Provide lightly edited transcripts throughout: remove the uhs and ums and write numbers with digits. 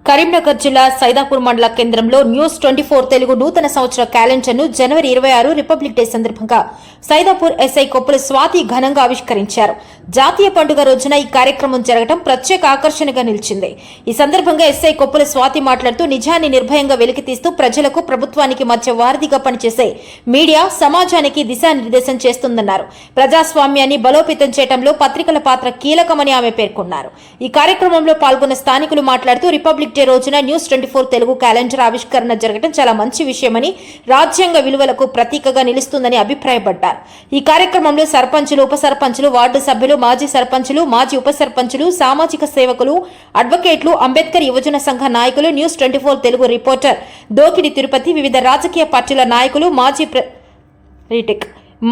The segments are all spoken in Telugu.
కరీంనగర్ జిల్లా సైదాపూర్ మండల కేంద్రంలో న్యూస్ 24 తెలుగు నూతన సంవత్సర క్యాలెండర్ను జనవరి 26 రిపబ్లిక్ డే సందర్భంగా సైదాపూర్ ఎస్ఐ కొప్పుల స్వాతి ఘనంగా ఆవిష్కరించారు. జాతీయ పండుగ రోజున ఈ కార్యక్రమం జరగడం ప్రత్యేక ఆకర్షణగా నిలిచింది. ఈ సందర్భంగా ఎస్ఐ కొప్పుల స్వాతి మాట్లాడుతూ నిజాన్ని నిర్భయంగా వెలికితీస్తూ ప్రజలకు ప్రభుత్వానికి మధ్య వారధిగా పనిచేసే మీడియా సమాజానికి దిశానిర్దేశం చేస్తుందన్నారు. ప్రజాస్వామ్యాన్ని బలోపేతం చేయడంలో పత్రికల పాత్ర కీలకమని ఆమె పేర్కొన్నారు. ఈ కార్యక్రమంలో పాల్గొన్న స్థానికులు మాట్లాడుతూ రిపబ్లిక్ డే రోజున న్యూస్ 24 తెలుగు క్యాలెండర్ ఆవిష్కరణ జరగడం చాలా మంచి విషయమని, రాజ్యాంగ విలువలకు ప్రతీకగా నిలుస్తుందని అభిప్రాయపడ్డారు. ఈ కార్యక్రమంలో సర్పంచులు, ఉప సర్పంచులు, వార్డు సభ్యులు, మాజీ సర్పంచులు, మాజీ ఉప సర్పంచులు, సామాజిక సేవకులు, అడ్వకేట్లు, అంబేద్కర్ యువజన సంఘ నాయకులు, న్యూస్ 24 తెలుగు రిపోర్టర్ దోకిడి తిరుపతి, వివిధ రాజకీయ పార్టీల నాయకులు,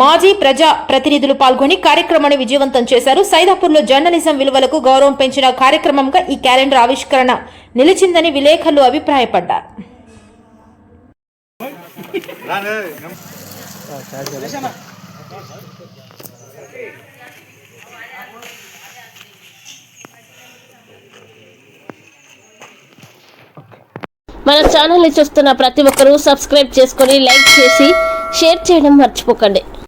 మాజీ ప్రజా ప్రతినిధులు పాల్గొని కార్యక్రమాన్ని విజయవంతం చేశారు. సైదాపూర్లో జర్నలిజం విలువలకు గౌరవం పెంచిన కార్యక్రమంగా ఈ క్యాలెండర్ ఆవిష్కరణ నిలిచిందని విలేకరులు అభిప్రాయపడ్డారు. మన ఛానల్ ని చూస్తున్న ప్రతి ఒక్కరూ సబ్స్క్రైబ్ చేసుకొని లైక్ చేసి షేర్ చేయడం మర్చిపోకండి.